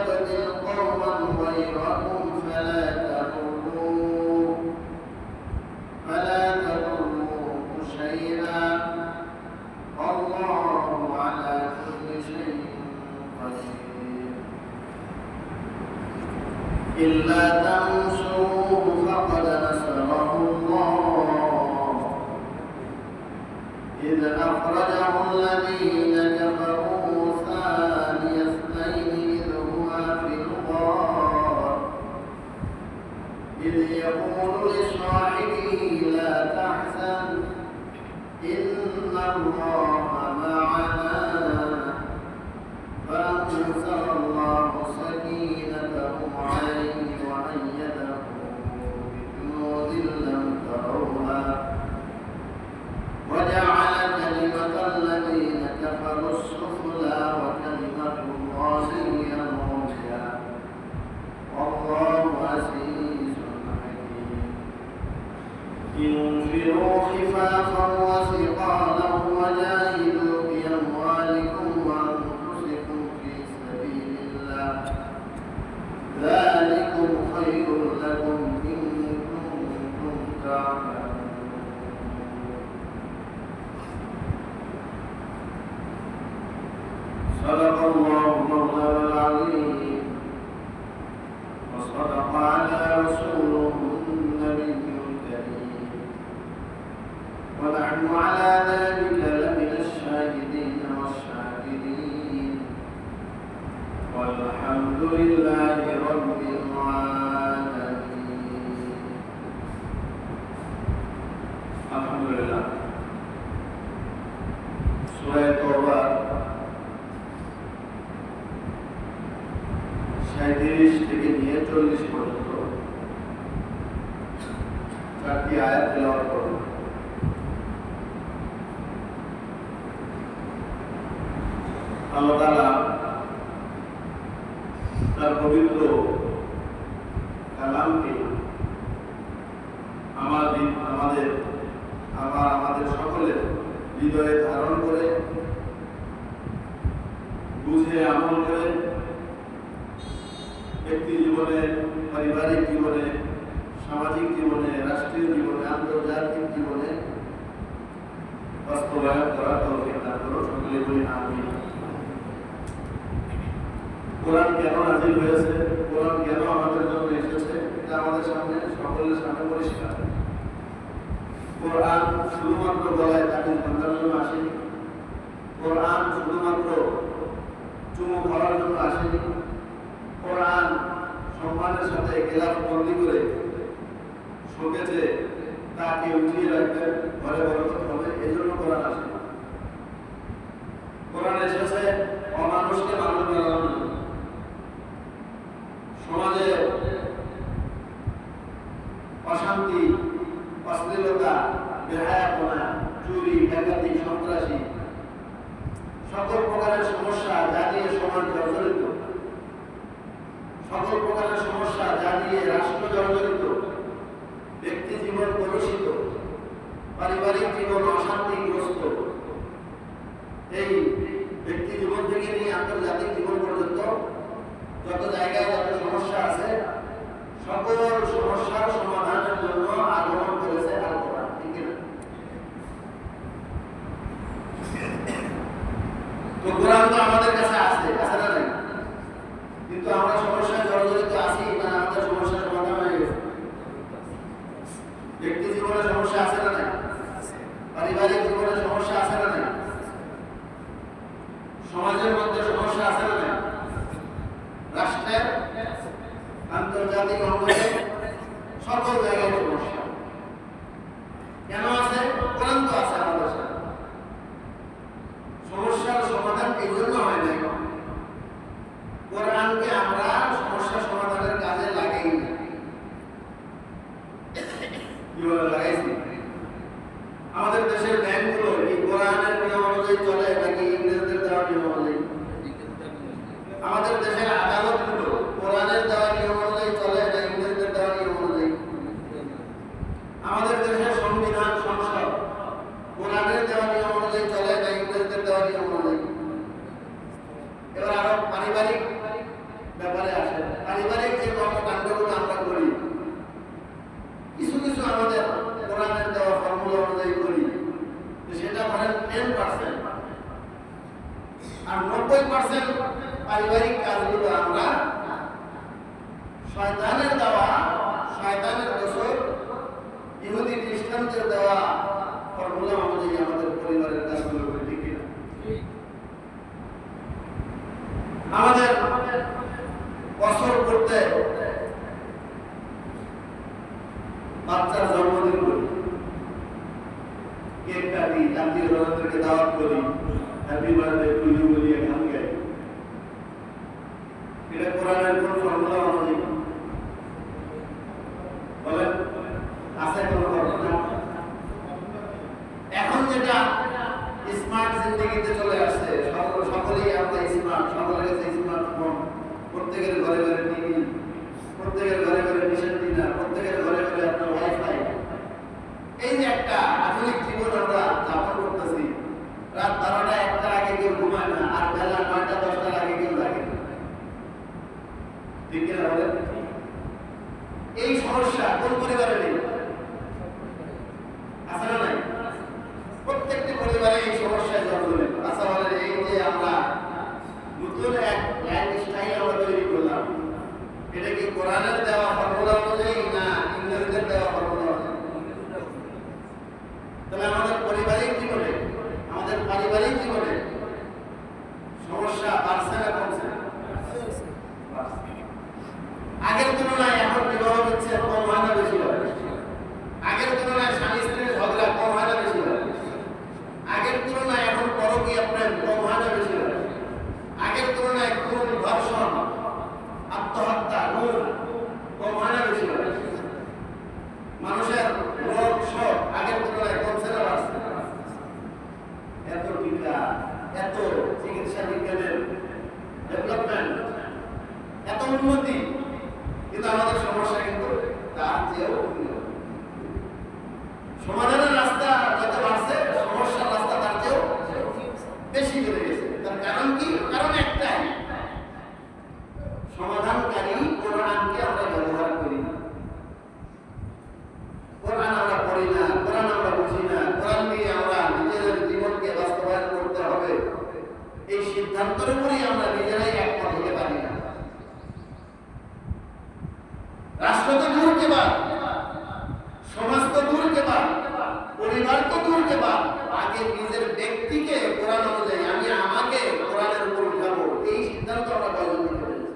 يستبدل قوما غيركم فلا تضروه شيئا والله على كل شيء قدير إلا تنصروه فقد نصره الله إذ أخرجه الذين كفروا ثاني اثنين إذ هما في الغار إذ يقول لصاحبه لا تحزن إن الله معنا فأنزل الله سكينته عليه وأيده بجنود لم تروها وجعل كلمة الذين كفروا السفلى وكلمة الله هي العليا والله عزيز حكيم انفروا خفافا وثقالا وجاهدوا بأموالكم وأنفسكم في سبيل الله ذلكم خير لكم إن كنتم تعلمون صدق الله مولانا العظيم وصدق على رسوله النبي الكريم ونحن على ذلك لمن الشاهدين والشاكرين والحمد لله رب العالمين. الحمد لله. سورة التوبة 37 থেকে নিয়ে 40 পর্যন্ত চারটি আয়াত তেলাওয়াত করব। আল্লাহ তাআলা তার পবিত্র কালামকে আমাদের সকলের হৃদয়ে ধারণ করে বুঝে আমল করে ব্যক্তি জীবনে, পারিবারিক জীবনে, সামাজিক জীবনে, রাষ্ট্রীয় জীবনে, আন্তর্জাতিক জীবনে বাস্তবায়ন করার তৌফিক দান করো। সকলে বলি আমিন। কোরআন কেন নাযিল হয়েছে, কোরআন কেন আমাদের জন্য এসেছে, এটা আমাদের সামনে সকলের সামনে পরিষ্কার। কোরআন শুধুমাত্র গলায় তাবিজ বাঁধার জন্য আসেনি, কোরআন শুধুমাত্র চুমু খাওয়ার জন্য আসেনি, কোরআন সম্মানের সাথে গেলাফ বন্দি করে শোকেছে তাকে উঠিয়ে রাখবেন, ঘরে বরকত হবে, এই জন্য কোরআন আসে। কোরআন এসেছে অমানুষকে মানুষ বানানোর জন্য। সমাজে অশান্তি, অশ্লীলতা, বেহায়াপনা, চুরি, ডাকাতি, সন্ত্রাসী, সকল প্রকারের সমস্যা যা নিয়ে সমাজ জর্জরিত, সকল প্রকারের সমস্যা যা নিয়ে রাষ্ট্র জর্জরিত, ব্যক্তি জীবন কলুষিত, পারিবারিক জীবন অশান্তিগ্রস্ত, এই ব্যক্তি জীবন থেকে নিয়ে আন্তর্জাতিক জীবন পর্যন্ত যত জায়গায় যত সমস্যা আছে, সকল সমস্যার সমাধানের জন্য আগমন করেছে আল কোরআন। ঠিক না? তো কোরআন তো আমাদের কাছে আছে, আছে না নাই? কিন্তু আমরা সমস্যায় জর্জরিত আছি না? আমাদের সমস্যার সমাধান হয়ে গেছে? ব্যক্তি জীবনে সমস্যা আছে না নাই? পারিবারিক জীবনে সমস্যা আছে না নাই? সমাজের মধ্যে সমস্যা আছে না নাই? রাষ্ট্রের, আন্তর্জাতিক অঙ্গনে সকল জায়গায় সমস্যা কেন আছে? কোরআন তো আছে আমাদের সাথে। সমস্যার সমাধান এই জন্য হয় নাই, কোরআনকে আমরা সমস্যা সমাধানের কাজে লাগাই না। কিভাবে লাগাইছি? আমাদের দেশের ব্যাংকগুলো এই কোরআনের নিয়ম অনুযায়ী চলে নাকি ইংরেজদের দেওয়া নিয়ম অনুযায়ী? আমাদের দেশের আদালতগুলো কোরআনের দেওয়া নিয়ম অনুযায়ী চলে না ইংরেজদের দেওয়া নিয়ম অনুযায়ী? আমাদের দেশের সংবিধান, সংসদ কোরআনের দেওয়া নিয়ম অনুযায়ী চলে না ইংরেজদের দেওয়া নিয়ম অনুযায়ী? এবার আরো পারিবারিক ব্যাপার পারিবারিক কাজগুলো আমরা শয়তানের দেওয়া, শয়তানের দোষর, ইহুদি খ্রিস্টানদের দেওয়া ফর্মুলা অনুযায়ী আমাদের পরিবারের কাজগুলো করে ঠিক কিনা? আমাদের বছর করতে বাচ্চার জন্মদিন করি, কেক কাটি, আত্মীয় স্বজনদেরকে দাওয়াত করি, হ্যাপি বার্থডে টু ইউ বলিয়ে গান গাই। এটা কোরআনের কোন ফর্মুলা অনুযায়ী বলেন? আছে কোন ফর্মুলা? এখন যেটা স্মার্ট জিন্দেগিতে চলে আসছে, সকলেই আমরা স্মার্ট, সকলের কাছে স্মার্টফোন, প্রত্যেকের ঘরে ঘরে টিভি, প্রত্যেকের ঘরে ঘরে মিশন ডিনার, প্রত্যেকের ঘরে ঘরে আপনার ওয়াইফাই। এই যে একটা আধুনিক জীবন আমরা যাপন করতেছি, রাত 12টা 1টার আগে কেউ ঘুমায় না, আর বেলা 9টা 10টার আগে কেউ জাগে না, ঠিক কিনা বলেন? এই সমস্যা কোন পরিবারে নেই? আছে না নাই? প্রত্যেকটি পরিবারে এই সমস্যায় জর্জরিত। আচ্ছা বলেন, এই যে আমরা নতুন এক লাইফস্টাইল আমরা তৈরি করলাম, এটা কি কোরআনের দেওয়া ফর্মুলা অনুযায়ী না ইংরেজদের দেওয়া ফর্মুলা অনুযায়ী? তাহলে আমাদের পারিবারিক জীবনে, আমাদের পারিবারিক জীবনে সমস্যা বাড়ছে না কমছে? আগের তুলনায় এখন বিবাহ বিচ্ছেদ কম হয় না বেশি হয়? আগের তুলনায় স্বামী স্ত্রীর ঝগড়া কম হয় না বেশি হয়? আগের তুলনায় এখন পরকীয়া প্রেম কম হয় না বেশি হয়? আগের তুলনায় খুন, ধর্ষণ, আত্মহত্যা, গুম কম হয় না বেশি হয়? মানুষের রোগ শোক আগের তুলনায় কমছে না বাড়ছে? এত টিকা, এত চিকিৎসা বিজ্ঞানের ডেভেলপমেন্ট, এত উন্নতি, কিন্তু আমাদের সমস্যা কিন্তু তার চেয়েও সমাধানের রাস্তা যত বাড়ছে, সমস্যার রাস্তা তার চেয়েও বেশি বেড়ে গেছে। তার কারণ কি? কারণ একটাই, সমাধানকারী কোরআনকে আমরা ব্যবহার করি না, কোরআন আমরা পড়ি না, কোরআন আমরা বুঝি না, কোরআন দিয়ে আমরা নিজেদের জীবনকে বাস্তবায়ন করতে হবে এই সিদ্ধান্তের উপরেই আমরা নিজেরাই একমত হতে পারি না। রাষ্ট্র তো দূর के बाद, সমাজ তো দূর के बाद, পরিবার তো দূর के बाद, আগে নিজের ব্যক্তিকে কোরআন অনুযায়ী আমি আমাকে কোরআনের উপর উঠাবো, এই সিদ্ধান্ত আমরা কয়জন নিতে পেরেছি?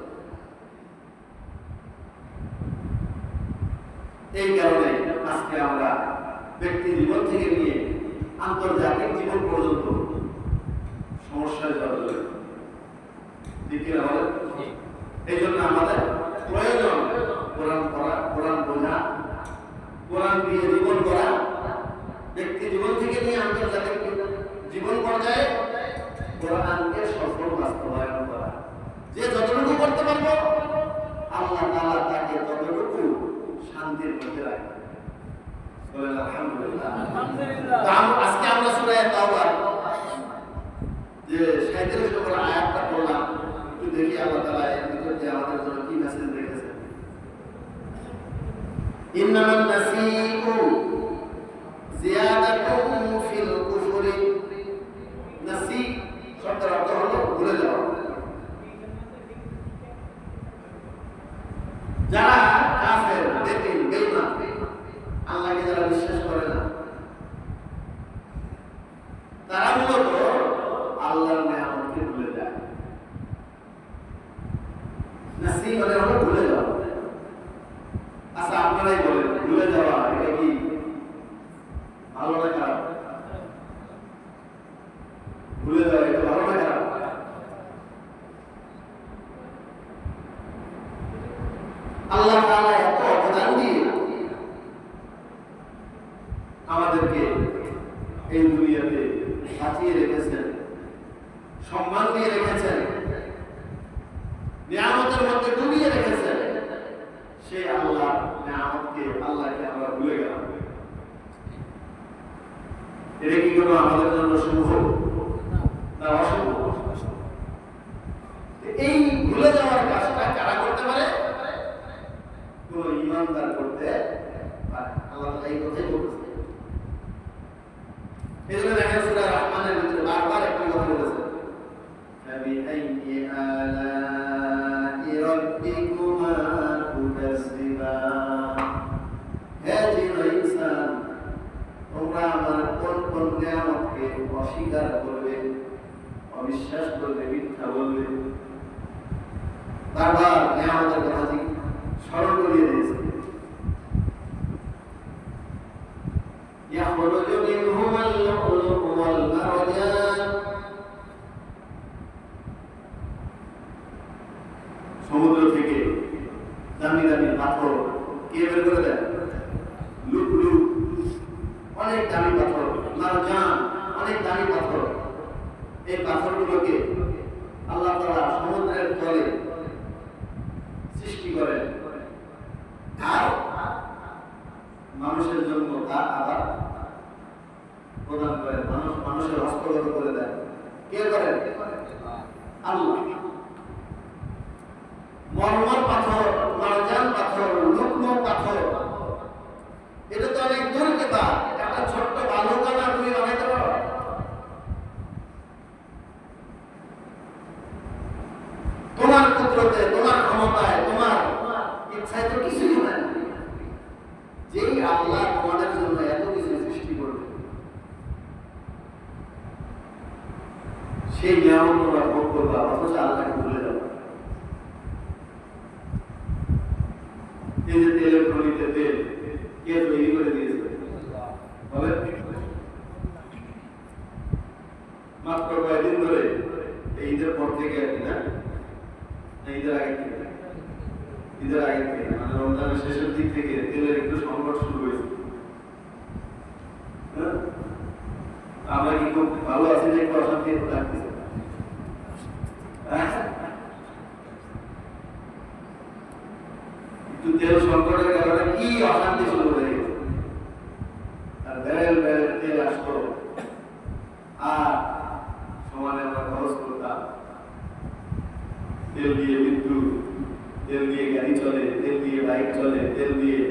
এই কারণে আজকে আমরা ব্যক্তি জীবন থেকে নিয়ে আন্তর্জাতিক জীবন পর্যন্ত সমস্যায় জড়িত। ঠিক কি না? এই জন্য আমাদের প্রয়োজন কোরআন পড়া, কোরআন বোঝা, কোরআন দিয়ে জীবন করা, ব্যক্তি জীবন থেকে নিয়ে আন্তর্জাতিক জীবন পর্যায়ে কোরআনকে সফল বাস্তবায়ন করা। যে যতটুকু করতে পারবো আল্লাহ তাআলা তাকে ততটুকু শান্তির মধ্যে রাখবে। বলেন আলহামদুলিল্লাহ। আজকে আমরা সূরা তাওবা যে 37 নম্বর আয়াতটা পড়লাম, একটু দেখি আল্লাহ তাআলা এর ভিতরে আমাদের জন্য কি মেসেজ রেখেছেন। ইন্নামান নাসিউ জিয়াদাতুন ফিল কুফরি। নাসি শব্দের অর্থ হলো ভুলে যাওয়া। যারা কাফের, বেঈমান, বেঈমান, আল্লাহকে যারা বিশ্বাস করে না, তারা মূলত আল্লাহর নিয়ামতকে ভুলে যায়। নাসি মানে হলো ভুলে যাওয়া। আচ্ছা আপনারাই বলেন, ভুলে যাওয়া এটা কি ভালো না খারাপ? ভুলে যাওয়া এটা ভালো না খারাপ? আল্লাহ তাআলা এত অবদান দিয়ে আমাদেরকে এই দুনিয়াতে বাঁচিয়ে রেখেছেন, সম্মান দিয়ে রেখেছেন, নিয়ামতের মধ্যে ডুবিয়ে রেখেছেন। সেই আল্লাহ নিয়ামতকে, আল্লাহকে আমরা ভুলে গেলাম। এটা কি কোনো আমাদের জন্য শুভ না অশুভ? এই ভুলে যাওয়ার কাজটা কারা করতে পারে? কোন ইমানদার করতে পারে। আল্লাহ এই কথাই বলতেছে। এই জন্য দেখেন সূরা রহমানের ভিতরে বারবার একটা কথা বলেছে, ফাবিআইয়ি আলা ربكما تكذبان হে জিন ও ইনসান তোমরা আমার কোন কোন নিয়ামতকে অস্বীকার করবে অবিশ্বাস করবে মিথ্যা বলবে বারবার নিয়ামতের কথা স্মরণ করিয়ে দিয়েছে يخرج منهما اللؤلؤ والمرجان সমুদ্র থেকে দামি দামি পাথর কে বের করে দেয় লুকলু অনেক দামি পাথর মারজান অনেক দামি পাথর এই পাথরগুলোকে আল্লাহ তাআলা সমুদ্রের তলে সৃষ্টি করেন আর মানুষের জন্য তা আবার প্রদান করেন মানুষের হস্তগত করে দেন কে করেন আল্লাহ মরমর পাথর মারজান পাথর লুকলু পাথর এটা তো অনেক দূর কে বা একটা ছোট্ট বালুকণা তুমি বানাইতে পারো তোমার কুদরতে তোমার ক্ষমতায় তোমার ইচ্ছায় তো কিছুই নাই যেই আল্লাহ তোমাদের জন্য এত কিছু সৃষ্টি করবে সেই নিয়ামত তোমরা ভোগ করবা অথচ আল্লাহকে ভুলে যাবে এই যে তেলের খনিতে তেল কে তৈরি করে দিয়েছে বলে মাত্র কয়েকদিন ধরে এই ঈদের পর থেকে আর কি না ঈদের আগে থেকে মানে রমজানের শেষের দিক থেকে তেলের একটু সংকট শুরু হয়েছে আমরা কি খুব ভালো আছি যে একটু অশান্তি লাগতেছে একটু তেল সংকটের কারণে কি অশান্তি শুরু হয়ে গেছে আর বেড়েল তেল আসতো আর সমানে আমরা খরচ করতাম তেল দিয়ে বিদ্যুৎ তেল দিয়ে গাড়ি চলে তেল দিয়ে বাইক চলে তেল দিয়ে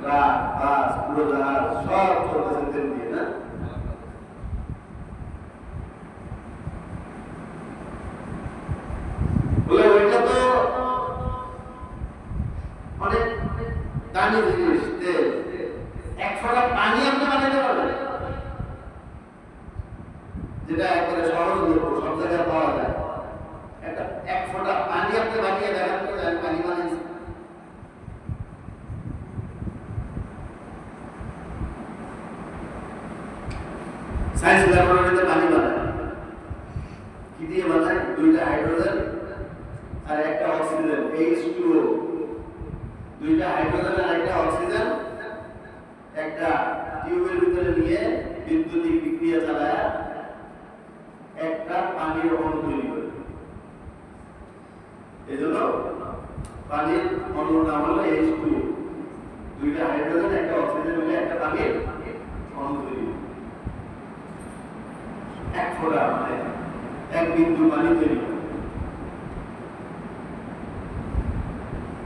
ট্রাক বাস উড়োজাহাজ সব চলতেছে তেল দিয়ে না বলে ওইটা তো অনেক দামি জিনিস তেল এক ফোঁটা পানি আপনি বানাতে পারবেন যেটা একবারে সহজলভ্য সব জায়গায় পাওয়া যায় একটা এক ফোঁটা পানি আপনি বানিয়ে দেখান তো আমি পানি বানিয়েছি সায়েন্স ল্যাবরেটরিতে পানি বানায় কি দিয়ে বানায় দুইটা হাইড্রোজেন আর একটা অক্সিজেন H2O দুইটা হাইড্রোজেন আর একটা অক্সিজেন একটা টিউবের ভিতরে নিয়ে বিদ্যুতিক বিক্রিয়া চালায় একটা পানির অণু তৈরি করে এজন্য পানির অণুর নাম হলো H2O দুইটা হাইড্রোজেন একটা অক্সিজেন মিলে একটা পানির অণু তৈরি এক ফোঁটা মানে এক বিন্দু পানি তৈরি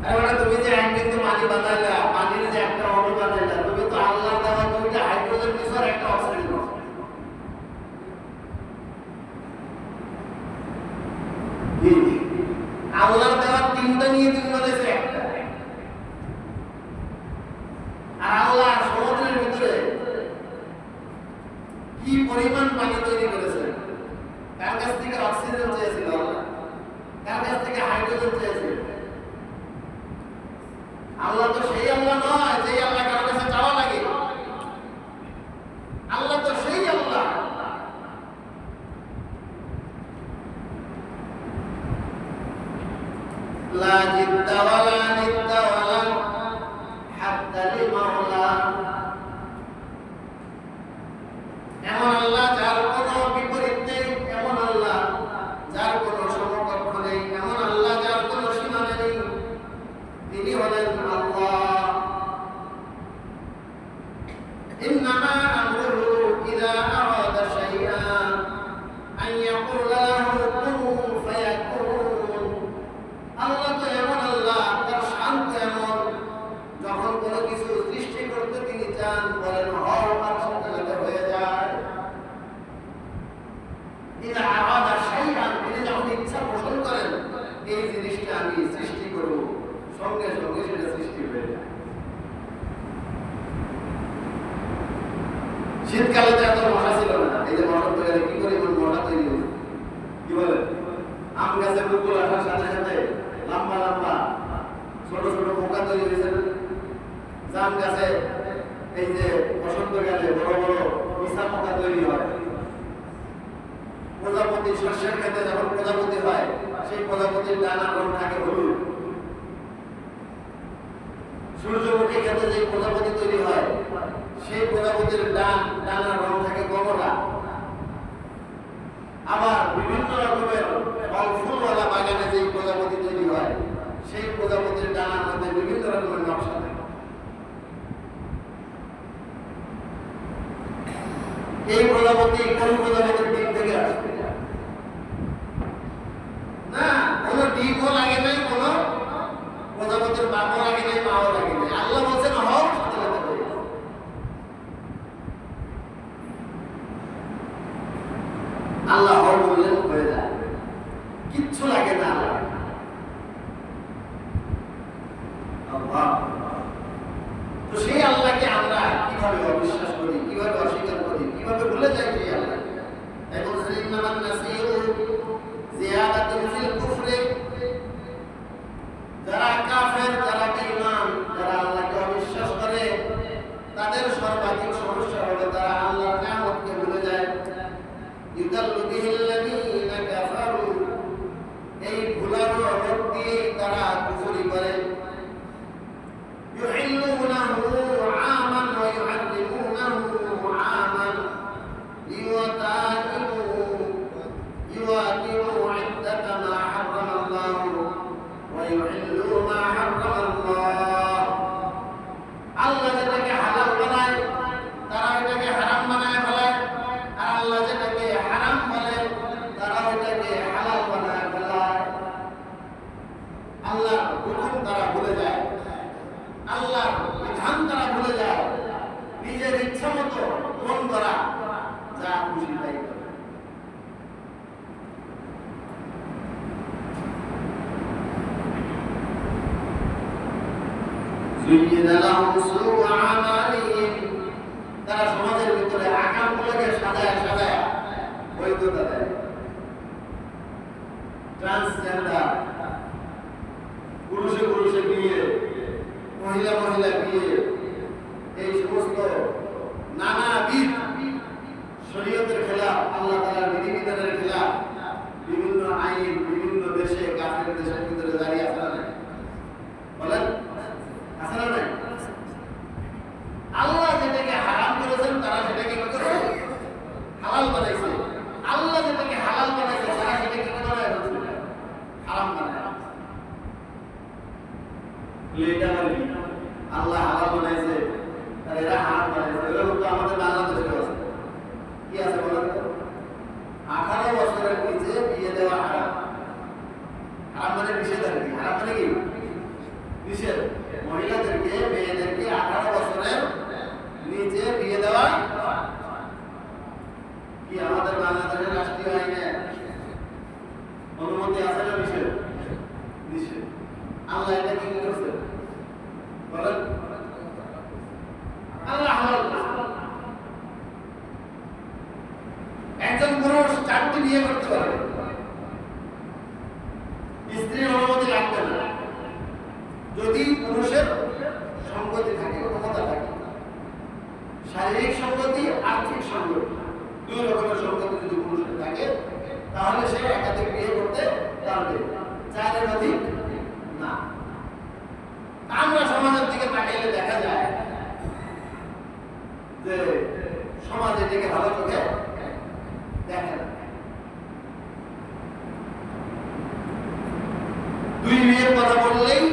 এবারে তুমি যে এক বিন্দু পানি বানাইলা পানির যে একটা অণু বানাইলা তুমি তো আল্লাহর দেওয়া দুইটা হাইড্রোজেন মিশর একটা অক্সিজেন আল্লাহর দেওয়া তিনটা নিয়ে তুমি বলেছে একটা আর আল্লাহ সমুদ্রের ভিতরে কি পরিমাণ পানি তৈরি করেছে তার কাছ থেকে অক্সিজেন চেয়েছিল আল্লাহ তার কাছ থেকে হাইড্রোজেন চেয়েছিল আল্লাহ তো সেই আল্লাহ নয় যে আল্লাহ কারো কাছে চাওয়া লাগে আল্লাহ তো সেই আল্লাহ لا جد ولا ند ولا حتى لمولى এমন আল্লাহ যার কোনো বিপরীত নেই এমন আল্লাহ যার কোনো সমকক্ষ নেই এমন আল্লাহ যার কোনো সীমানা নেই তিনি হলেন আল্লাহ ইন্নামা আমরুহু ইযা আরাদা শাইআন আন ইয়াকুলা লাহু কুন ফায়াকুন আল্লাহ তো এমন আল্লাহ তার শান তো সঙ্গে সঙ্গে সেটা সৃষ্টি হয়ে যায়। শীতকালে তো এত মশা ছিল না, এই যে মশা তৈরি কি করে মশা তৈরি হয়েছে কি বলে? আম গাছে মুকুল আসার সাথে সাথে লম্বা লম্বা ছোট ছোট পোকা তৈরি হয়েছে। জাম গাছে এই যে বসন্তকালে বড় বড় মিশা পোকা তৈরি হয়। প্রজাপতি শস্যের ক্ষেত্রে যখন প্রজাপতি হয়, সেই প্রজাপতির ডানার রং থাকে হলুদ। সূর্যমুখী ক্ষেত্রে যে প্রজাপতি তৈরি হয়, সেই প্রজাপতির ডানার রং থাকে কমলা। আবার বিভিন্ন রকমের ফল ফুলওয়ালা বাগানে যে প্রজাপতি তৈরি হয়, সেই প্রজাপতির ডানার মধ্যে বিভিন্ন রকমের নকশা থাকে। এই প্রজাপতি কোন প্রজাপতির ডিম থেকে আসবে না, কোন ডিমও লাগে নাই, কোন প্রজাপতির বাপও লাগে নাই, মাও লাগে নাই। আল্লাহ বলছেন হও, আল্লাহ হও বললেন হয়ে যায়, কিচ্ছু লাগে না। তো সেই আল্লাহকে আমরা কিভাবে অবিশ্বাস করি, কিভাবে অস্বীকার করি, কিভাবে ভুলে যাই সেই আল্লাহ? এখন ইন্নামান নাসিউ জিয়াদাতুন ফিল কুফরি, যারা কাফের, যারা বেঈমান, যারা আল্লাহকে অবিশ্বাস করে, তাদের সর্বাধিক সমস্যা হবে তারা আল্লাহর নিয়ামতকে ভুলে যায়। ইউদাল্লু বিহিল্লাযীনা কাফারু, এই ভুলানো রোগ দিয়ে তারা কুফরি করে। ইউহিল্লুনাহু আমান ওয়া ইউহাররিমুনাহু আমান লিওয়াতাকিমু ইদ্দাতা মা হারামাল্লাহু ওয়া ইউহিল্লু মা হারামাল্লাহ। আল্লাহ যেটাকে হালাল বানায় তারা এটাকে হারাম বানায় ফেলে, আর আল্লাহ যেটাকে হারাম বলে তারা ওইটাকে হালাল বানায় ফেলায়। আল্লাহর হুকুম তারা ভুলে যায়, আল্লাহর বিধান তারা ভুলে যায়, নিজের ইচ্ছা মতো মন করা যা খুশি তাই করে। তারা সমাজের ভিতরে আকামগুলোকে সাজায় সাজায় বৈধতা দেয়। ট্রান্সজেন্ডার, পুরুষে পুরুষে বিয়ে, মহিলা মহিলা বিয়ে, এই সমস্ত নানাবিধ শরীয়তের খেলাফ, আল্লাহ তাআলার বিধিবিধানের খেলাফ বিভিন্ন আইন বিভিন্ন দেশে, কাফের দেশের ভিতরে দাঁড়িয়ে আছে না? বলেন আছে না? আল্লাহ যেটাকে হারাম করেছেন তারা সেটাকে কি করেছে? হালাল বানাইছে। আল্লাহ যেটাকে হালাল বানাইছে তারা সেটাকে কি বানায়? হারাম বানায়। এটা বলি আল্লাহ হালাল বানাইছে আর এরা হারাম বানাইছে। এরকম তো আমাদের বাংলাদেশে আছে। কি আছে বলেন তো? 18 বছরের নিচে বিয়ে দেওয়া হারাম। হারাম মানে নিষেধ আর কি। হারাম মানে কি? নিষেধ। মহিলাদেরকে, মেয়েদেরকে 18 বছরের নিচে বিয়ে দেওয়া কি আমাদের বাংলাদেশের রাষ্ট্রীয় আইনে অনুমতি আছে না? নিষেধ। নিষেধ। আল্লাহ এটা কি করছে বলেন? আল্লাহ হালাল করেছে। একজন পুরুষ 4টি বিয়ে করতে পারে, স্ত্রীর অনুমতি লাগবে না, যদি পুরুষের সংগতি থাকে, ক্ষমতা থাকে। শারীরিক সংগতি, আর্থিক সংগতি, দুই রকমের সংগতি যদি পুরুষের থাকে তাহলে সে একাধিক বিয়ে করতে পারবে, 4-এর অধিক না। আমরা সমাজের দিকে তাকাইলে দেখা যায় যে সমাজ এটাকে ভালো চোখে দেখে না। 2 বিয়ের কথা বললেই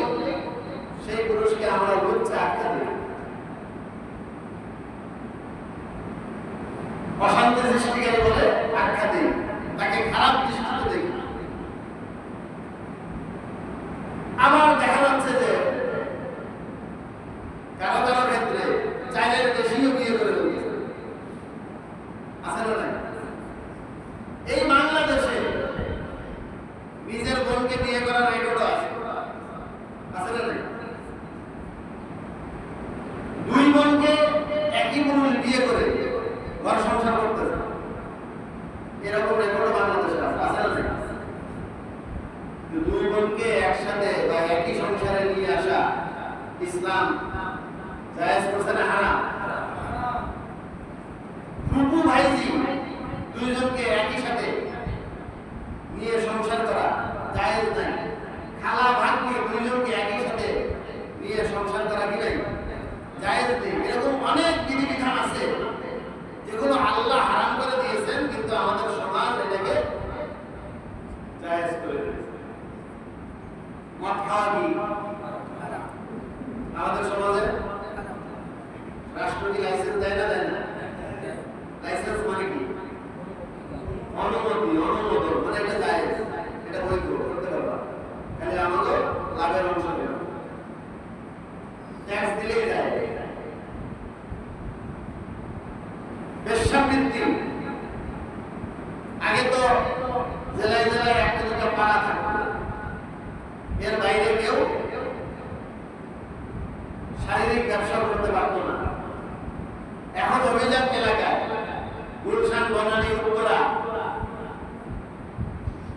সেই পুরুষকে আমরা লজ্জা আটকে দিই, অশান্তি সৃষ্টিকারী বলে আখ্যা দিই, তাকে খারাপ দৃষ্টিতে দেখি। আবার দেখা যাচ্ছে যে কারো কারো ক্ষেত্রে 4-এর বেশিও বিয়ে করে ফেলছে, আছে না? এই বাংলাদেশে নিজের বোনকে বিয়ে করার রেকর্ড আছে। একসাথে বা একই সংসারে নিয়ে আসা ইসলাম জায়েজ করছে না হারাম? ফুপু ভাইজি দুইজনকে একই সাথে নিয়ে সংসার করা জায়েজ নাই। খালা ভাগ্নি দুইজনকে একই সাথে নিয়ে সংসার করা কি নাই? জায়েজ নেই। এরকম অনেক বিধিবিধান আছে যেগুলো আল্লাহ হারাম করে দিয়েছেন, কিন্তু আমাদের সমাজ এটাকে জায়েজ করে দিয়েছে। মদ খাওয়া কি আমাদের সমাজে? রাষ্ট্র কি লাইসেন্স দেয় না? দেয় না। লাইসেন্স মানে কি? অনুমতি, অনুমোদন, মানে এটা জায়েজ, এটা বৈধ, করতে পারবা। খালি আমাদের লাভের অংশ দেবে, ট্যাক্স দিলেই যায়। বেশ্যাবৃত্তি আগে তো জেলায় জেলায় একটা দুটো পাড়া থাকতো, এর বাইরে কেউ শারীরিক ব্যবসা করতে পারতো না। এখন অভিজাত এলাকায় গুলশান, বনানী, উত্তরা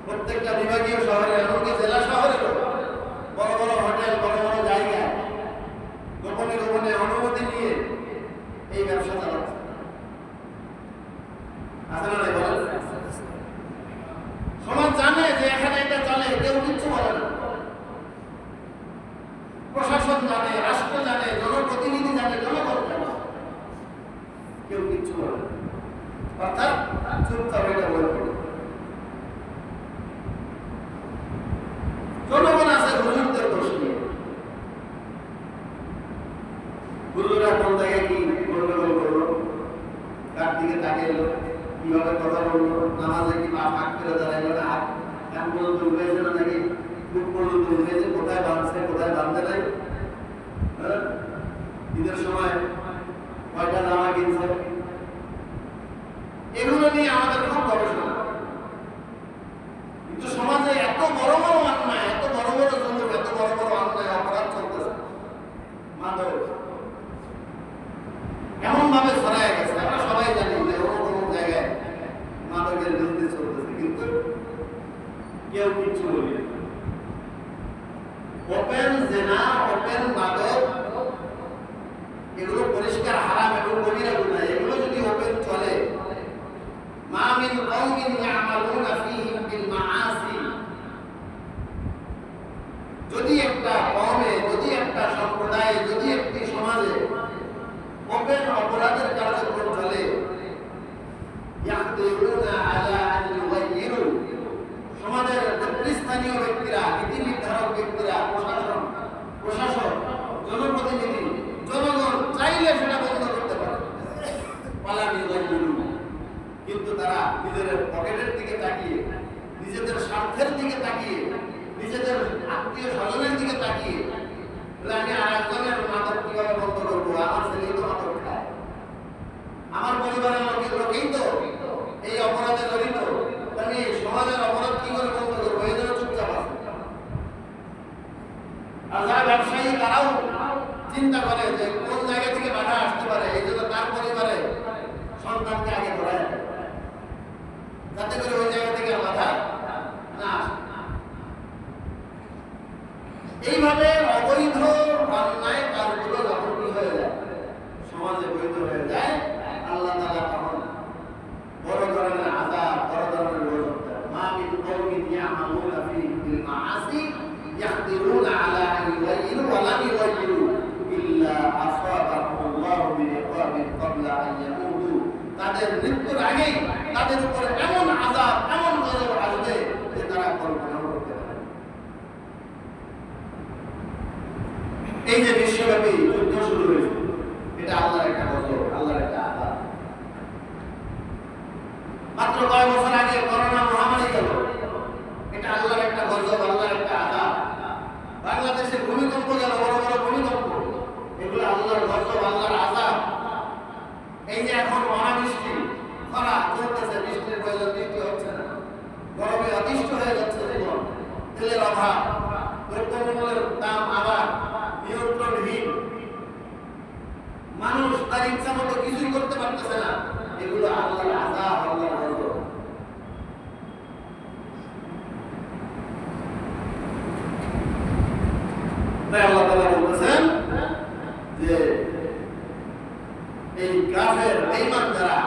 প্রত্যেকটা বিভাগীয় শহরে, এমনকি জেলা শহরেরও বড় বড় হোটেল, বড় বড় জায়গায় গোপনে গোপনে অনুমতি নিয়ে এই ব্যবসা চালাচ্ছে। আসলে না বলেন? সমাজ জানে যে এখানে এটা চলে, কেউ কিচ্ছু বলে না। প্রশাসন জানে, রাষ্ট্র জানে, জনপ্রতিনিধি জানে, জনগণ জানে, কেউ কিচ্ছু বলে না। অর্থাৎ চুপচাপ এটা বলবে। জনগণ আছে হুজুরদের দোষ নিয়ে। হুজুরা কোন জায়গায় কি গন্ডগোল করলো, কার দিকে তাকাইলো, কিভাবে কথা বললো, নামাজে কি পা ফাঁক করে দাঁড়াইলো না, হাত কান পর্যন্ত উঠেছে না নাকি বুক পর্যন্ত উঠেছে, কোথায় বাঁধছে কোথায় বাঁধতে নাই, ঈদের সময় কয়টা জামা কিনছে, এগুলো নিয়ে আমাদের খুব গবেষণা। কিন্তু সমাজে এত বড় বড় অন্যায়, এত বড় বড় জন্য, এত বড় বড় অন্যায় অপরাধ চলতেছে, মাদক এমন ভাবে ছড়ায় গেছে। আমরা সবাই জানি যে অন্য কোনো জায়গায় মাদকের বিজনেস চলতেছে, কিন্তু কেউ কিছু বলি না। ওপেন জেনা, ওপেন মাদক, এগুলো পরিষ্কার হারাম এবং কবিরা গুনাহ। এগুলো যদি ওপেন চলে, মা মিন কওমিন ইয়ামালুনা ফীহিম বিল মাআসি, যদি একটা কওমে, যদি একটা সম্প্রদায়ে, যদি একটি সমাজে ওপেন অপরাধের কার্যক্রম চলে, ইয়াকদিরুনা আলা আন ইউগাইয়িরু, সমাজের নেতৃস্থানীয় ব্যক্তিরা, নীতি নির্ধারক ব্যক্তিরা, প্রশাসক, জনপ্রতিনিধি, জনগণ চাইলে সেটা বন্ধ করতে পারে, পালাম ইউগাইয়িরু, কিন্তু তারা নিজেদের পকেটের দিকে তাকিয়ে, নিজেদের স্বার্থের দিকে তাকিয়ে, নিজেদের আত্মীয় স্বজনের দিকে তাকিয়ে, আমি আরেকজনের মাদক কিভাবে বন্ধ করবো, আমার ছেলে তো মাদক খায়, আমার পরিবারের লোকেই তো এই অপরাধে জড়িত, আমি সমাজের অপরাধ কি করে বন্ধ করবো, এই জন্য চুপচাপ আছে। আর যারা ব্যবসায়ী তারাও চিন্তা করে যে কোন জায়গা থেকে বাধা আসতে পারে, এই জন্য তার পরিবারে সন্তানকে আগে ধরায় যাতে করে ওই জায়গা থেকে বাধা না আসে। এইভাবে অবৈধ অন্যায় কাজগুলো যখন কি হয়ে যায়, সমাজে বৈধ হয়ে যায়, আল্লাহ তাআলা তখন বড় ধরনের আযাব, বড় ধরনের গজব দেয়। মা মিন কওমিন ইয়ামালুনা ফীহিম বিল মাআসি ইয়াকদিরুনা আলা আন ইউগাইয়িরু ওয়া লাম ইউগাইয়িরু ইল্লা আসাবাহুল্লাহু বিইকাবিন ক্বাবলা আন ইয়ামুতু, তাদের মৃত্যুর আগেই তাদের উপরে এমন আযাব, এমন গজব আসবে যে তারা কল্পনা করতে পারে। এই যে বিশ্বব্যাপী যুদ্ধ শুরু হয়েছে, এটা আল্লাহর একটা গজব, আল্লাহর একটা আযাব। মাত্র কয়েক বছর আগে করোনা মহামারী গেল, এটা আল্লাহর একটা গজব, আল্লাহর একটা আযাব। বাংলাদেশে ভূমিকম্প গেল, বড় বড় ভূমিকম্প, এগুলো আল্লাহর গজব, আল্লাহর আযাব। এই যে এখন অনাবৃষ্টি, খরা চলতেছে, বৃষ্টির প্রয়োজন, বৃষ্টি হচ্ছে না, গরমে অতিষ্ঠ হয়ে যাচ্ছে জীবন, তেলের অভাব, দ্রব্যমূল্যের দাম আবার নিয়ন্ত্রণহীন, মানুষ তার ইচ্ছা মতো কিছুই করতে পারতেছে না, এগুলো আল্লাহর আযাব, আল্লাহর গজব। তাই আল্লাহ তাআলা বলতেছেন যে এই কাফের বেঈমান যারা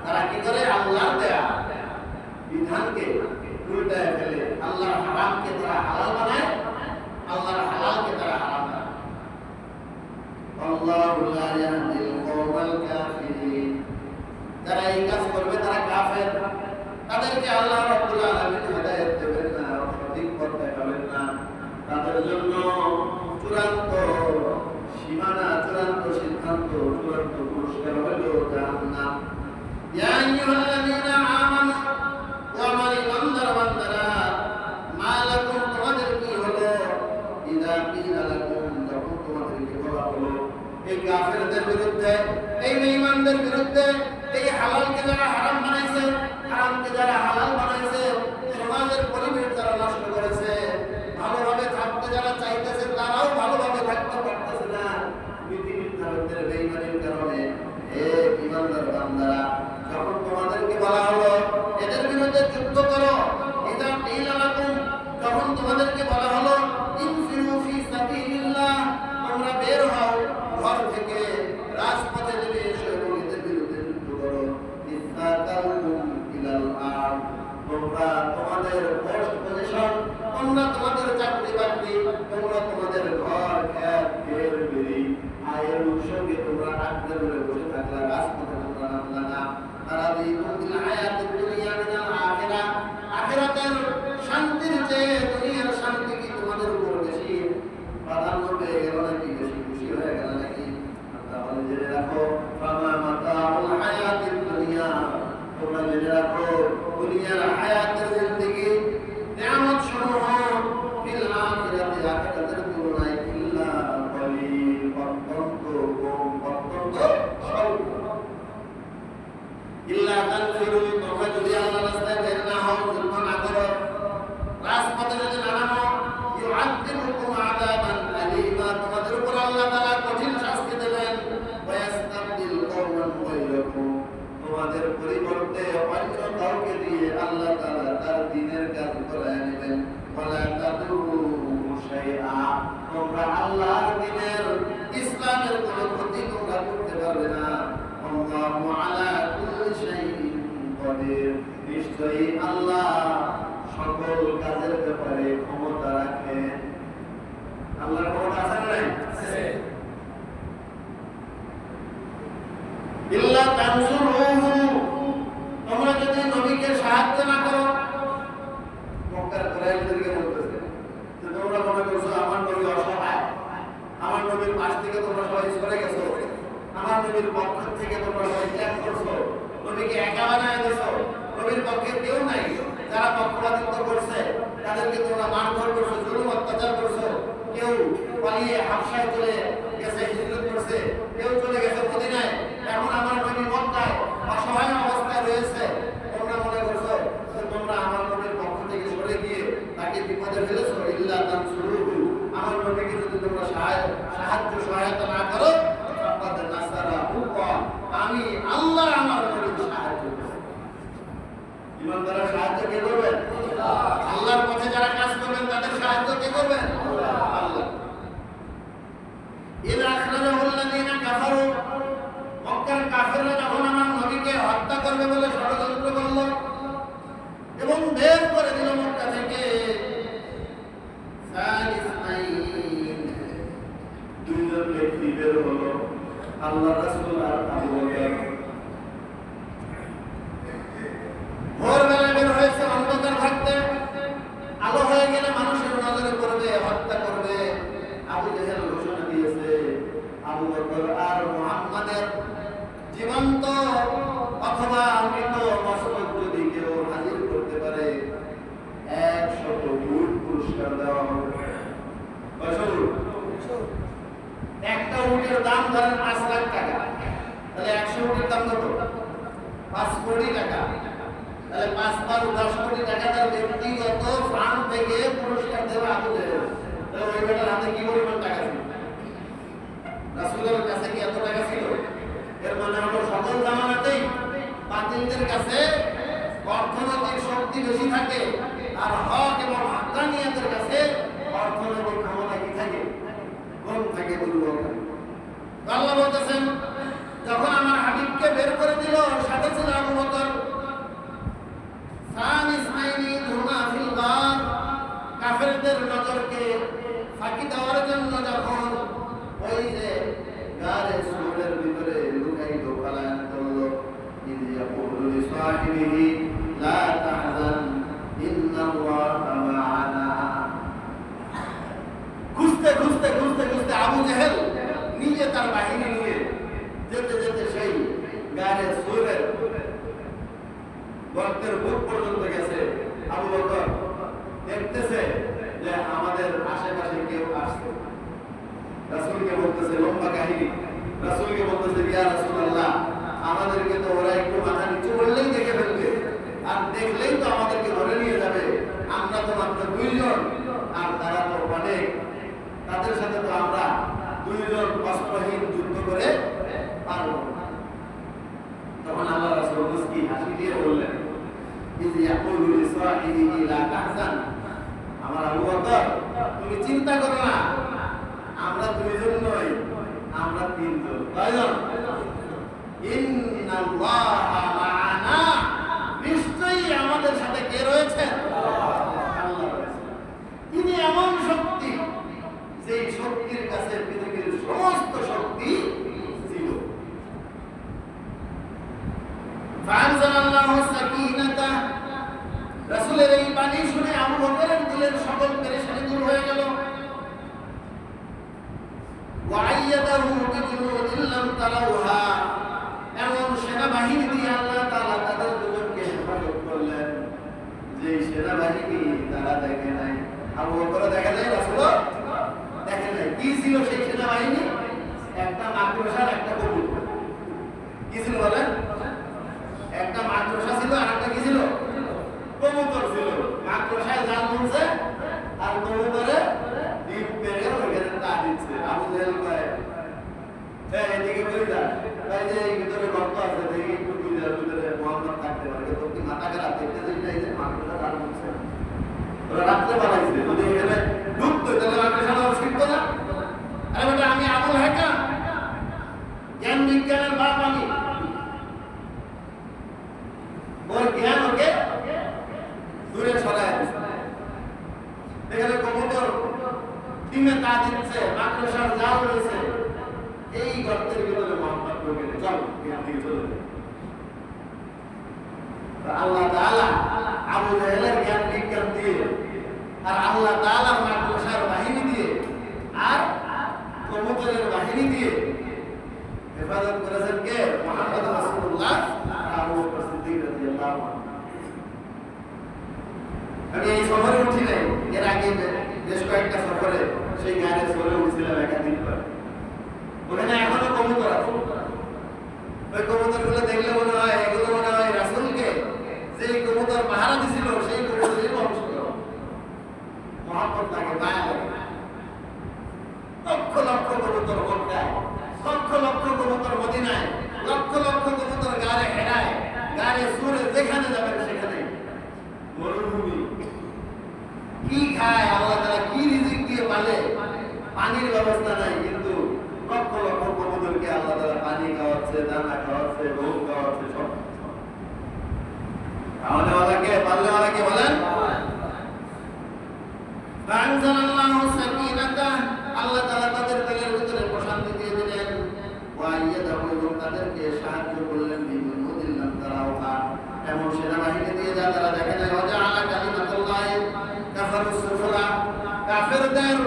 তারা কি করে আল্লাহর দেয়া বিধানকে উল্টায় ফেলে, আল্লাহর হারামকে তারা হালাল বানায়, আল্লাহর হালালকে তারা হারাম বানায়। আল্লাহু লা ইয়াহদিল কওমাল কাফিরিন, যারা এই কাজ করবে তারা কাফের, তাদেরকে আল্লাহ রাব্বুল আলামিন হিদায়াত দেবেন না, সঠিক পথ দেখাবেন না। তাদের জন্য চূড়ান্ত সীমানা, চূড়ান্ত সিদ্ধান্ত, চূড়ান্ত পুরস্কার হলো জাহান্নাম। ইয়া আইয়ুহাল্লাযীনা আমানু, ও আমার ইমানদার বান্দারা, মা লাকুম, তোমাদের কি হলো, ইযা কিলা লাকুম, যখন তোমাদেরকে বলা হলো এই কাফেরদের বিরুদ্ধে, এই বেঈমানদের বিরুদ্ধে, এই হালালকে যারা হারাম বানাইছে, হারামকে যারা হালাল বানাইছে, সমাজের পরিবেশ যারা নষ্ট করেছে, ভালোভাবে থাকতে যারা চাইতেছে তারাও ভালোভাবে থাকতে পারতেছে না নীতি নির্ধারকদের বেঈমানির কারণে। হে ঈমানদার বান্দারা, যখন তোমাদেরকে বলা হলো এদের বিরুদ্ধে যুদ্ধ করো, ইযা কিলা লাকুম, যখন তোমাদেরকে বলা হলো ইনফিরু ফি সাবিলিল্লাহ, তোমরা বের হও ঘর থেকে, রাজপথে নেমে এসো এবং এদের বিরুদ্ধে যুদ্ধ করো। ইসতাকালতুম ইলাল আরদ, তোমরা তোমাদের পোস্ট পজিশন, তোমরা তোমাদের চাকরি বাকরি, তোমরা তোমাদের ঘর খেত ঘের বেরি আয়ের উৎসকে তোমরা আঁকড়ে ধরে বসে থাকলা, রাজপথে তোমরা নামলা না। তারাদিকুম বিল হায়াতিদ দুনিয়া মিনাল আখিরাহ, আখিরাতের শান্তির চেয়ে দুনিয়ার শান্তি কি তোমাদের উপর বেশি প্রাধান্য পেয়ে গেল নাকি, বেশি খুশি হয়ে গেল নাকি? তাহলে জেনে রাখো, ফামা মাতাউল হায়াতিদ দুনিয়া, তোমরা জেনে রাখো দুনিয়ার হায়াতের জিন্দেগি, নিয়ামত সমূহ ফিল আখিরাতি, আখিরাতের তুলনায় ইল্লা কলিল, অত্যন্ত কম, অত্যন্ত স্বল্প। ইল্লা তানফিরু, তোমরা যদি আল্লাহর রাস্তায় বের না হও, যুদ্ধ না করো, রাজপথে যদি না নামো, ইউআযযিবুকুম আযাবান আলীমা, তোমাদের উপর আল্লাহ তাআলা কঠিন শাস্তি দেবেন। ওয়া ইয়াস্তাবদিল কওমান গায়রাকুম, তোমাদের পরিবর্তে অন্য কাউকে দিয়ে আল্লাহ তাআলা তার দ্বীনের কাজ করায় নেবেন। ওয়ালা তাদুরু শাইআ, তোমরা আল্লাহর দ্বীনের, ইসলামের কোনো ক্ষতি তোমরা করতে পারবে না। আল্লাহু আলা কুল্লি শাইইন কাদির, নিশ্চয়ই আল্লাহ সকল কাজের ব্যাপারে ক্ষমতা রাখেন। আল্লাহর ক্ষমতা আছে না নাই? আছে। ইল্লা তানসুরুহু, তোমরা যদি নবীকে সাহায্য না করো, মক্কার কুরাইশদেরকে বলতেছে যে তোমরা মনে করছো আমার নবী অসহায়, আমার নবীর পাশ থেকে তোমরা সবাই সরে গেছো, আমার নবীর পক্ষ থেকে তোমরা সবাই ত্যাগ করছো, নবীকে একা বানায় দিছো, নবীর পক্ষে কেউ নাই, যারা পক্ষপাতিত্ব করছে তাদেরকে তোমরা মারধর করছো, জুলুম অত্যাচার করছো, কেউ পালিয়ে হাবশায় চলে গেছে, হিজরত করছে, কেউ চলে গেছে মদিনায়, এখন আমার নবী মক্কায় অসহায় অবস্থায় রয়েছে, তোমরা মনে করছো যে তোমরা আমার নবীর পক্ষ থেকে সরে গিয়ে তাকে বিপদে ফেলেছো। ইল্লা তানসুরুহু, আমার নবীকে যদি তোমরা সাহায্য সহায়তা না করো, ফাকাদ নাসারাহুল্লাহ, আমি আল্লাহ আমার নবীকে সাহায্য করব। ইমানদাররা সাহায্য কে করবেন? আল্লাহর পথে যারা কাজ করবেন তাদের সাহায্য কে করবেন? আল্লাহ। ইযা আখরাজাহুল্লাযীনা কাফারু, মক্কার কাফেররা যখন আমার নবীকে হত্যা করবে বলে ষড়যন্ত্র করল এবং বের করে দিল মক্কা থেকে, দুইজন ব্যক্তি বের হলো, আল্লাহ রাসূল আর আবু বকর। ভোরবেলা বের হয়েছে, অন্ধকার থাকতে, আলো হয়ে গেলে মানুষের নজরে পড়বে, হত্যা করবে। আবু জেহেল ঘোষণা দিয়েছে আবু বকর আর মুহাম্মাদের জীবন্ত অথবা মৃত মস্তক যদি কেউ হাজির করতে পারে 100 উট পুরস্কার দেওয়া হবে। একটা উটের দাম ধরেন 5 লাখ টাকা, তাহলে 100 উটের দাম কত? 5 কোটি টাকা। তাহলে 5 বার 10 কোটি টাকা তার ব্যক্তিগত ফান্ড থেকে পুরস্কার দেওয়া আবু জেহেল। তাহলে ওই বেটার হাতে কি পরিমাণ টাকা ছিল? রাসূলের কাছে কি এত টাকা ছিল? এর মানে হলো সকল জামানাতেই বাতিলদের কাছে অর্থনৈতিক শক্তি বেশি থাকে, আর হক এবং হাক্কানিয়াতের কাছে অর্থনৈতিক ক্ষমতা কি থাকে? ছিল, সাথে ছিল আবু বকর। সানি সাইনি ধুমা ফিল গার, কাফেরদের নজরকে ফাঁকি দেওয়ার জন্য যখন ওই যে গারে সুরের ভিতরে লুকাইল, পালায়ন করলো, ইয ইয়াকুলু লিসাহিবিহি লা তাহজান ইন্নাল্লাহা মা'ানা। খুঁজতে খুঁজতে খুঁজতে খুঁজতে আবু জেহেল নিজে তার বাহিনী নিয়ে যেতে যেতে সেই গারে সুরের গর্তের বুক পর্যন্ত গেছে। আবু বকর দেখতেছে যে আমাদের আশেপাশে কেউ আসছে। রাসূলকে বলতেছে, লম্বা কাহিনী, রাসূলকে বলতেছে, ইয়া রাসূলুল্লাহ, আমাদেরকে তো ওরা একটু মাথা নিচু করলেই দেখে ফেলবে, আর দেখলেই তো আমাদেরকে ধরে নিয়ে যাবে। আমরা তো মাত্র 2 জন, আর তারা তো অনেক, তাদের সাথে তো আমরা 2 জন অস্ত্রহীন যুদ্ধ করে পারবো না। তখন আল্লাহ রাসূল মুস্কি হাসি দিয়ে বললেন, ইয ইয়াকুলু লিসাহিবিহি লা তাহজান, আমার আবু বকর তুমি চিন্তা করো না, আমরা 2 জন নই, আমরা 3 জন। কয়জন? ইন্নাল্লাহা মা'ানা, নিশ্চয়ই আমাদের সাথে কে রয়েছে? আল্লাহ রয়েছে। তিনি এমন শক্তি, যেই শক্তির কাছে পৃথিবীর সমস্ত শক্তি ছিল। ফাআনজালাল্লাহু সাকিনাতা, রাসূলের এই বাণী শুনে আবু বকরের দিলের সকল পেরেশানি দূর হয়ে গেল। ওয়াইয়াদাহু বিজুনুদিন লাম তারাউহা, এমন সেনাবাহিনী দিয়ে আল্লাহ তাআলা তাদের দুজনকে হেফাজত করলেন যে সেনাবাহিনী তারা দেখে নাই। আবু বকর দেখে নাই, রাসূল দেখে নাই। কি ছিল সেই সেনাবাহিনী? একটা মাদ্রাসার একটা কবুতর। কি ছিল বলেন? একটা মাদ্রাসা ছিল, আর একটা কি ছিল? কবুতর ছিল। মাদ্রাসায় জাল মুনছে, আর কবুতরে ডিম পেড়ে ওইখানে তা দিচ্ছে। আবু জেহেল কয়, এদিকে বলি যা, তাই যে এই ভিতরে গর্ত আছে, দেখি একটু ভিতরে মোহাম্মদ থাকতে পারে। তো কি মাথা খারাপ? দেখতে যেটাই যে মাদ্রাসা জাল মুনছে, ওরা রাত্রে বানাইছে, যদি এখানে ঢুকতো তাহলে মাদ্রাসাটা শিখতো না। আরে বেটা, আমি আবুল হাকাম, জ্ঞান বিজ্ঞানের বাপ আমি, ওর জ্ঞান ওকে দূরে সরায় দিচ্ছে। এখানে কবুতর ডিমে তা দিচ্ছে, মাদ্রাসার জাল রয়েছে, এই গর্তের ভিতরে মোহাম্মদ ঢুকে গেলে চল এখান থেকে চলে যাবে। আল্লাহ তাআলা আবু জেহেলের জ্ঞান বিজ্ঞান দিয়ে, আর আল্লাহ তাআলার মাদ্রাসার বাহিনী দিয়ে, আর কবুতরের বাহিনী দিয়ে হেফাজত করেছেন কে? মুহাম্মদ রাসূলুল্লাহ আবু বকর সিদ্দিক রাদিয়াল্লাহু আনহু। আমি এই সফরে উঠি নাই, এর আগে বেশ কয়েকটা সফরে সেই গাড়ি চলে উঠছিলাম একাধিকবার। ওখানে এখনো কবুতর আছে। ওই কবুতরগুলো দেখলে মনে হয় এগুলো মনে হয় রাসূলকে যেই কবুতর পাহারা দিছিল সেই কবুতরের বংশ। মুহাম্মদ তাকে মায়া লাগে। লক্ষ লক্ষ কবুতর মক্কায়, লক্ষ লক্ষ কবুতর মদিনায়, লক্ষ লক্ষ কবুতর গাড়ে হেরায়, গাড়ে সুরে যেখানে যাবেন সেখানে। মরুভূমি কি খায় আল্লাহ তাআলা, কি রিজিক দিয়ে পালে, পানির ব্যবস্থা নাই, কিন্তু লক্ষ লক্ষ কবুতরকে আল্লাহ তাআলা পানি খাওয়াচ্ছে, দানা খাওয়াচ্ছে, গম খাওয়াচ্ছে, সব খাওয়ানেওয়ালাকে, পালনেওয়ালাকে বলেন। ফাআনজালাল্লাহু সাকিনাতা, আল্লাহ তাআলা তাদের দিলের ভিতরে প্রশান্তি দিয়ে দিলেন। ওয়াইয়াদাহু, এবং তাদেরকে সাহায্য করলেন বিজুনুদিন লাম তারাউহা, এমন সেনাবাহিনী দিয়ে যা তারা দেখে নাই। ওয়াজআলা কালিমাতুল্লাহি কাফারুস সুফলা, কাফেরদের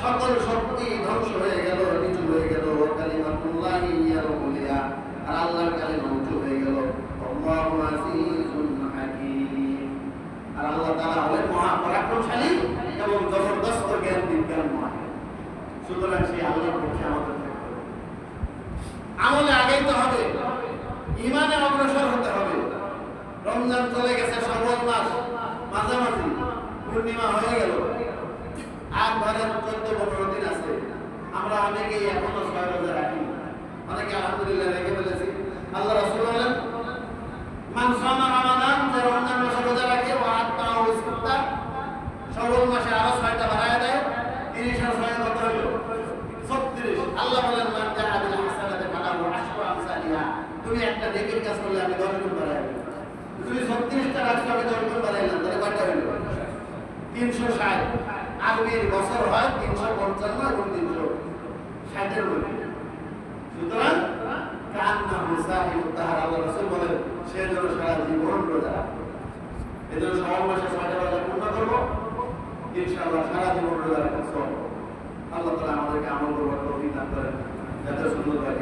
সকল শক্তি ধ্বংস হয়ে গেল, নিচু হয়ে গেল। কালিমাতুল্লাহি হিয়াল উলিয়া, আর আল্লাহর কালিমা উঁচু হয়ে গেল। আল্লাহু আজিজুন হাকীম, আর আল্লাহ তাআলা হলেন মহা পরাক্রমশালী এবং জবরদস্ত জ্ঞান বিজ্ঞান মহান। সুতরাং সেই আল্লাহর পক্ষে আমাদের থাকতে হবে, আমলে আগাইতে হবে, ইমানে অগ্রসর হতে হবে। রমজান চলে গেছে, শাওয়াল মাস মাঝামাঝি, পূর্ণিমা হয়ে গেল, আর ধরেন 14-15 দিন আছে। আমরা অনেকেই এখনো 6 রোজা রাখি, অনেকে আলহামদুলিল্লাহ রেখে ফেলেছি। আল্লাহ রাসূল বলেন, মান সামা রমাদান, যে রমজান মাসে রোজা রাখে, ও আত্মাহু সিত্তা, শাওয়াল মাসে আরো 6টা বাড়ায় দেয়, 30 আর 6 কত হলো? 36। আল্লাহ বলেন, মান জাআ বিল হাসানাতি ফালাহু আশরু আমসালিহা, তুমি তুমি একটা নেকের কাজ করলে আমি 10 গুণ বাড়াই দেব। তুমি 36টা রাখছো, আমি 10 গুণ বাড়াইলাম, তাহলে কয়টা হইল? 360। আরবির বছর হয় 355 এবং 360 এর মধ্যে। সুতরাং কান্না মুসাহিব তাহার আল্লাহ রাসূল বলেন সে যেন সারা জীবন রোজা রাখে। এজন্য সওয়াল মাসে 6টা রোজা পূর্ণ করব, ইনশাআল্লাহ সারা জীবন রোজা রাখার সওয়াব। আল্লাহ তাআলা আমাদেরকে আমল করবার তৌফিক দান করেন। যাতে সুন্দর ভাই